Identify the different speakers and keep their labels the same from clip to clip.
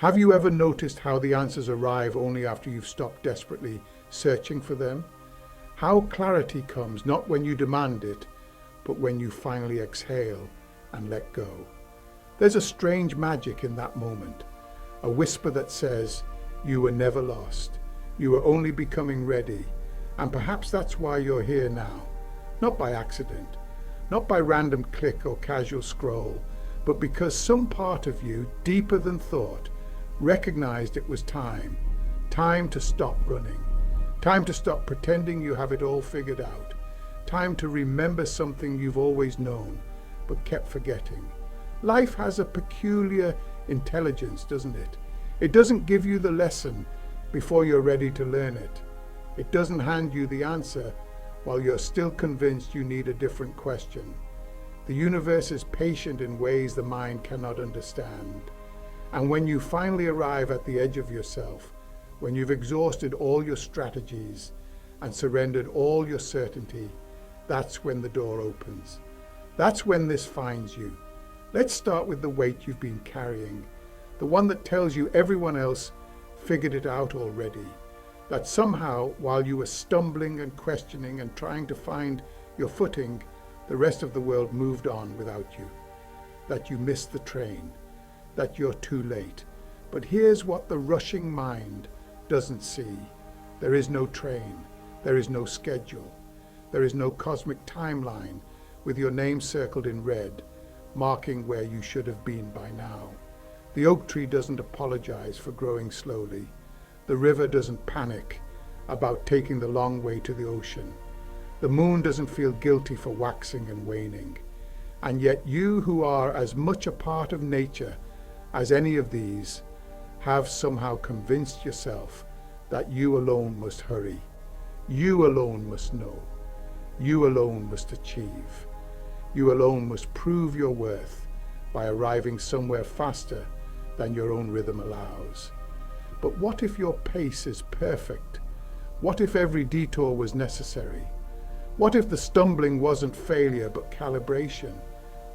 Speaker 1: Have you ever noticed how the answers arrive only after you've stopped desperately searching for them? How clarity comes not when you demand it, but when you finally exhale and let go. There's a strange magic in that moment, a whisper that says, you were never lost, you were only becoming ready, and perhaps that's why you're here now, not by accident, not by random click or casual scroll, but because some part of you, deeper than thought, recognized it was time to stop running, time to stop pretending you have it all figured out, time to remember something you've always known but kept forgetting. Life has a peculiar intelligence, doesn't it? It doesn't give you the lesson before you're ready to learn it. It doesn't hand you the answer while you're still convinced you need a different question. The universe is patient in ways the mind cannot understand. And when you finally arrive at the edge of yourself, when you've exhausted all your strategies and surrendered all your certainty, that's when the door opens. That's when this finds you. Let's start with the weight you've been carrying, the one that tells you everyone else figured it out already, that somehow, while you were stumbling and questioning and trying to find your footing, the rest of the world moved on without you, that you missed the train, that you're too late. But here's what the rushing mind doesn't see. There is no train, there is no schedule, there is no cosmic timeline with your name circled in red, marking where you should have been by now. The oak tree doesn't apologize for growing slowly. The river doesn't panic about taking the long way to the ocean. The moon doesn't feel guilty for waxing and waning. And yet you, who are as much a part of nature as any of these, have somehow convinced yourself that you alone must hurry. You alone must know. You alone must achieve. You alone must prove your worth by arriving somewhere faster than your own rhythm allows. But what if your pace is perfect? What if every detour was necessary? What if the stumbling wasn't failure but calibration?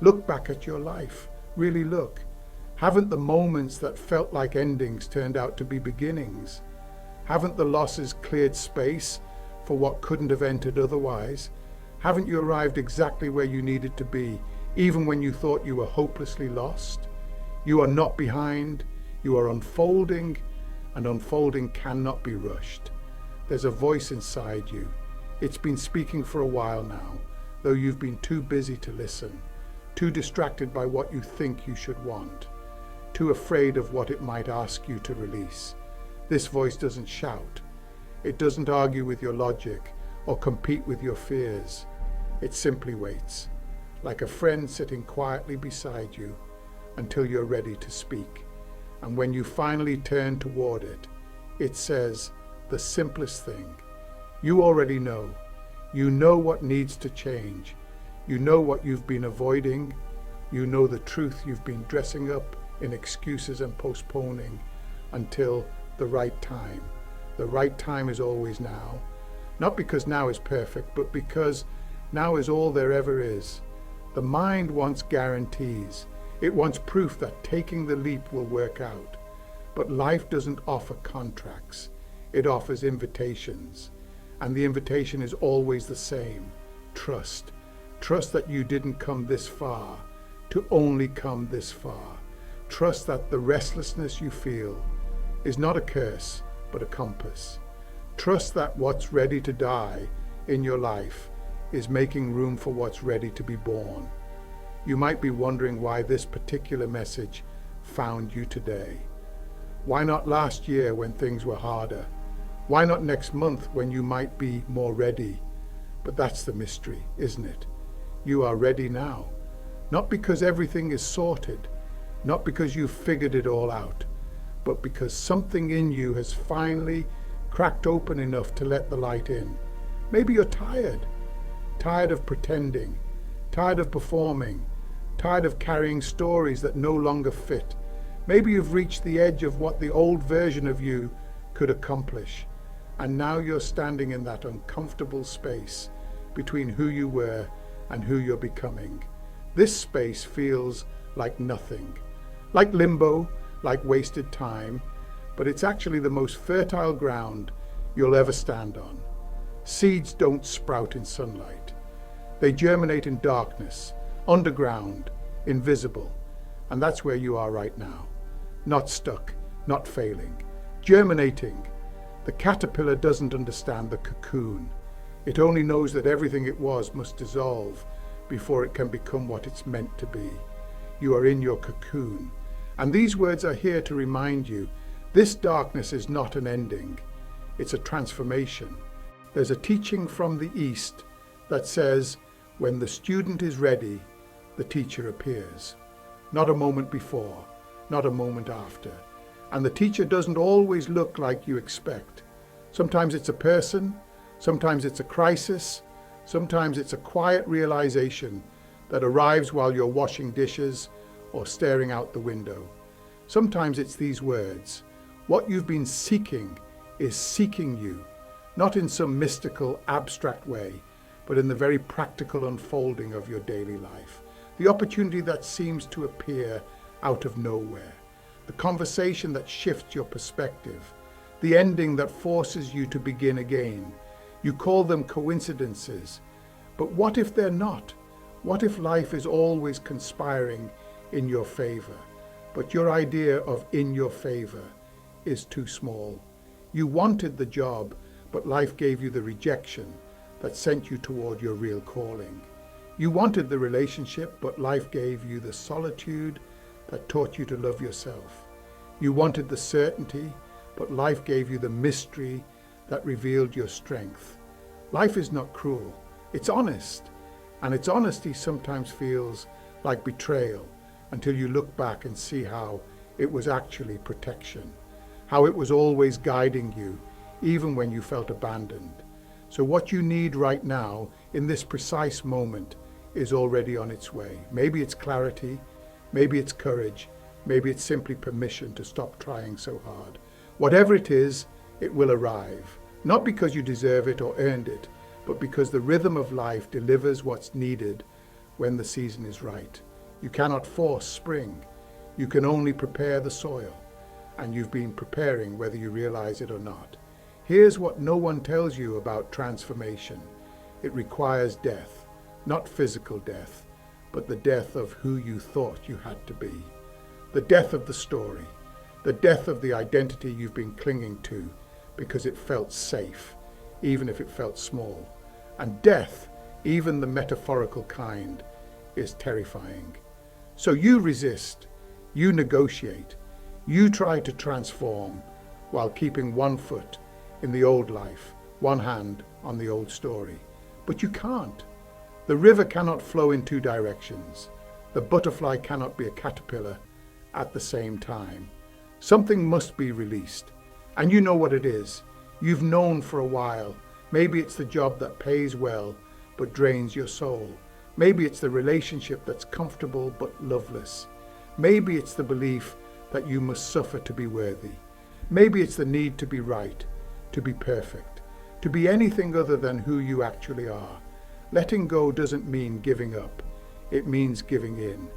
Speaker 1: Look back at your life. Really look. Haven't the moments that felt like endings turned out to be beginnings? Haven't the losses cleared space for what couldn't have entered otherwise? Haven't you arrived exactly where you needed to be, even when you thought you were hopelessly lost? You are not behind, you are unfolding, and unfolding cannot be rushed. There's a voice inside you. It's been speaking for a while now, though you've been too busy to listen, too distracted by what you think you should want, too afraid of what it might ask you to release. This voice doesn't shout. It doesn't argue with your logic or compete with your fears. It simply waits, like a friend sitting quietly beside you until you're ready to speak. And when you finally turn toward it, it says the simplest thing. You already know. You know what needs to change. You know what you've been avoiding. You know the truth you've been dressing up in excuses and postponing until the right time. The right time is always now. Not because now is perfect, but because now is all there ever is. The mind wants guarantees. It wants proof that taking the leap will work out. But life doesn't offer contracts. It offers invitations. And the invitation is always the same. Trust. Trust that you didn't come this far to only come this far. Trust that the restlessness you feel is not a curse, but a compass. Trust that what's ready to die in your life is making room for what's ready to be born. You might be wondering why this particular message found you today. Why not last year when things were harder? Why not next month when you might be more ready? But that's the mystery, isn't it? You are ready now. Not because everything is sorted, not because you've figured it all out, but because something in you has finally cracked open enough to let the light in. Maybe you're tired. Tired of pretending, tired of performing, tired of carrying stories that no longer fit. Maybe you've reached the edge of what the old version of you could accomplish, and now you're standing in that uncomfortable space between who you were and who you're becoming. This space feels like nothing, like limbo, like wasted time, but it's actually the most fertile ground you'll ever stand on. Seeds don't sprout in sunlight. They germinate in darkness, underground, invisible. And that's where you are right now. Not stuck, not failing, germinating. The caterpillar doesn't understand the cocoon. It only knows that everything it was must dissolve before it can become what it's meant to be. You are in your cocoon. And these words are here to remind you, this darkness is not an ending. It's a transformation. There's a teaching from the East that says, when the student is ready, the teacher appears. Not a moment before, not a moment after. And the teacher doesn't always look like you expect. Sometimes it's a person, sometimes it's a crisis, sometimes it's a quiet realization that arrives while you're washing dishes or staring out the window. Sometimes it's these words. What you've been seeking is seeking you, not in some mystical, abstract way, but in the very practical unfolding of your daily life. The opportunity that seems to appear out of nowhere. The conversation that shifts your perspective. The ending that forces you to begin again. You call them coincidences. But what if they're not? What if life is always conspiring in your favor, but your idea of in your favor is too small? You wanted the job, but life gave you the rejection that sent you toward your real calling. You wanted the relationship, but life gave you the solitude that taught you to love yourself. You wanted the certainty, but life gave you the mystery that revealed your strength. Life is not cruel, it's honest, and its honesty sometimes feels like betrayal until you look back and see how it was actually protection, how it was always guiding you, even when you felt abandoned. So what you need right now, in this precise moment, is already on its way. Maybe it's clarity, maybe it's courage, maybe it's simply permission to stop trying so hard. Whatever it is, it will arrive. Not because you deserve it or earned it, but because the rhythm of life delivers what's needed when the season is right. You cannot force spring. You can only prepare the soil. And you've been preparing whether you realize it or not. Here's what no one tells you about transformation. It requires death. Not physical death, but the death of who you thought you had to be. The death of the story. The death of the identity you've been clinging to because it felt safe, even if it felt small. And death, even the metaphorical kind, is terrifying. So you resist, you negotiate, you try to transform while keeping one foot in the old life, one hand on the old story. But you can't. The river cannot flow in two directions. The butterfly cannot be a caterpillar at the same time. Something must be released. And you know what it is. You've known for a while. Maybe it's the job that pays well but drains your soul. Maybe it's the relationship that's comfortable but loveless. Maybe it's the belief that you must suffer to be worthy. Maybe it's the need to be right, to be perfect, to be anything other than who you actually are. Letting go doesn't mean giving up. It means giving in.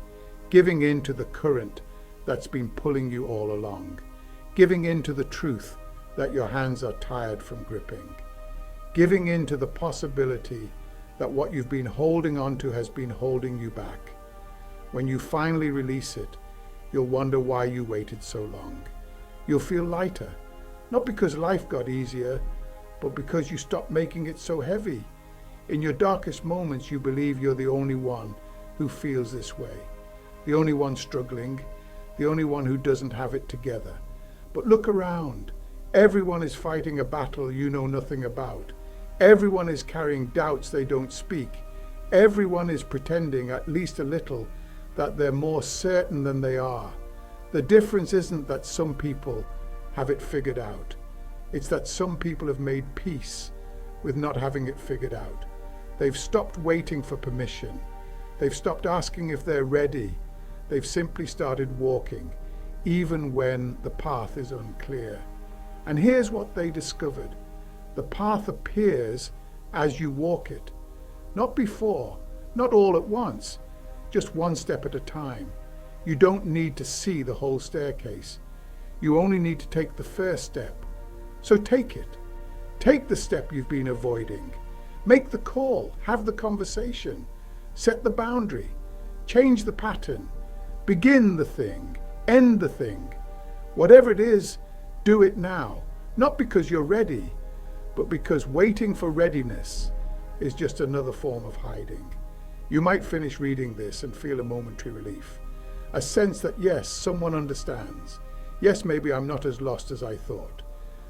Speaker 1: Giving in to the current that's been pulling you all along. Giving in to the truth that your hands are tired from gripping. Giving in to the possibility that what you've been holding on to has been holding you back. When you finally release it, you'll wonder why you waited so long. You'll feel lighter, not because life got easier, but because you stopped making it so heavy. In your darkest moments, you believe you're the only one who feels this way, the only one struggling, the only one who doesn't have it together. But look around. Everyone is fighting a battle you know nothing about. Everyone is carrying doubts they don't speak. Everyone is pretending at least a little that they're more certain than they are. The difference isn't that some people have it figured out. It's that some people have made peace with not having it figured out. They've stopped waiting for permission. They've stopped asking if they're ready. They've simply started walking, even when the path is unclear. And here's what they discovered. The path appears as you walk it. Not before, not all at once, just one step at a time. You don't need to see the whole staircase. You only need to take the first step. So take it. Take the step you've been avoiding. Make the call. Have the conversation. Set the boundary. Change the pattern. Begin the thing. End the thing. Whatever it is, do it now. Not because you're ready, but because waiting for readiness is just another form of hiding. You might finish reading this and feel a momentary relief. A sense that yes, someone understands. Yes, maybe I'm not as lost as I thought.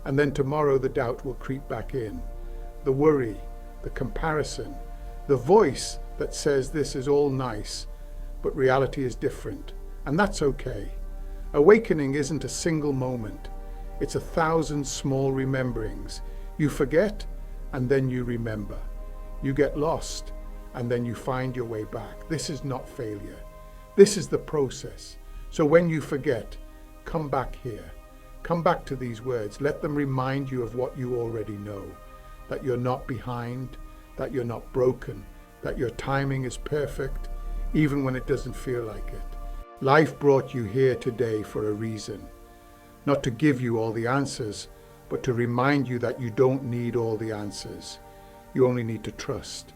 Speaker 1: And then tomorrow the doubt will creep back in. The worry, the comparison, the voice that says this is all nice, but reality is different. And that's okay. Awakening isn't a single moment. It's 1,000 small rememberings. You forget, and then you remember. You get lost, and then you find your way back. This is not failure. This is the process. So when you forget, come back here. Come back to these words. Let them remind you of what you already know. That you're not behind, that you're not broken, that your timing is perfect, even when it doesn't feel like it. Life brought you here today for a reason. Not to give you all the answers, but to remind you that you don't need all the answers. You only need to trust.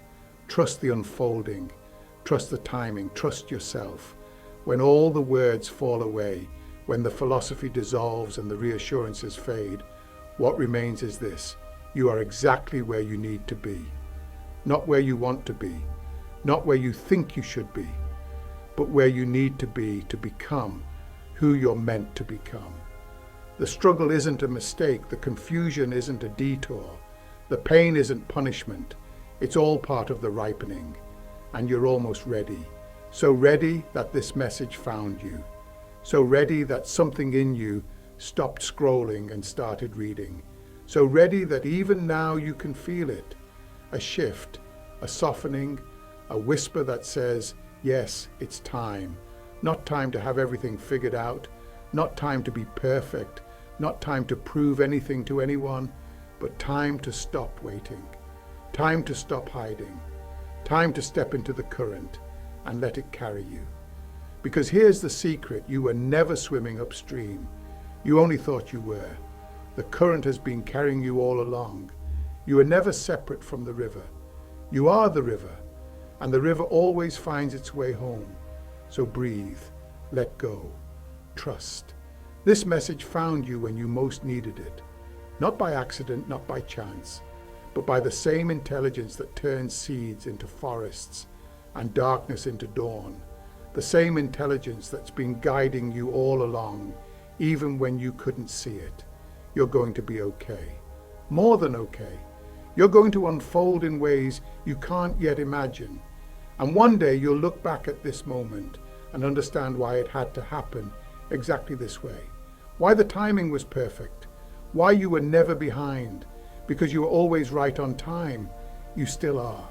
Speaker 1: Trust the unfolding. Trust the timing. Trust yourself. When all the words fall away, when the philosophy dissolves and the reassurances fade, what remains is this: you are exactly where you need to be. Not where you want to be, not where you think you should be, but where you need to be to become who you're meant to become. The struggle isn't a mistake, the confusion isn't a detour, the pain isn't punishment. It's all part of the ripening, and you're almost ready. So ready that this message found you. So ready that something in you stopped scrolling and started reading. So ready that even now you can feel it. A shift, a softening, a whisper that says, yes, it's time. Not time to have everything figured out, not time to be perfect, not time to prove anything to anyone, but time to stop waiting, time to stop hiding, time to step into the current and let it carry you. Because here's the secret: you were never swimming upstream. You only thought you were. The current has been carrying you all along. You were never separate from the river. You are the river, and the river always finds its way home. So breathe, let go, trust. This message found you when you most needed it. Not by accident, not by chance, but by the same intelligence that turns seeds into forests and darkness into dawn. The same intelligence that's been guiding you all along, even when you couldn't see it. You're going to be okay. More than okay. You're going to unfold in ways you can't yet imagine. And one day you'll look back at this moment and understand why it had to happen exactly this way. Why the timing was perfect. Why you were never behind. Because you were always right on time. You still are.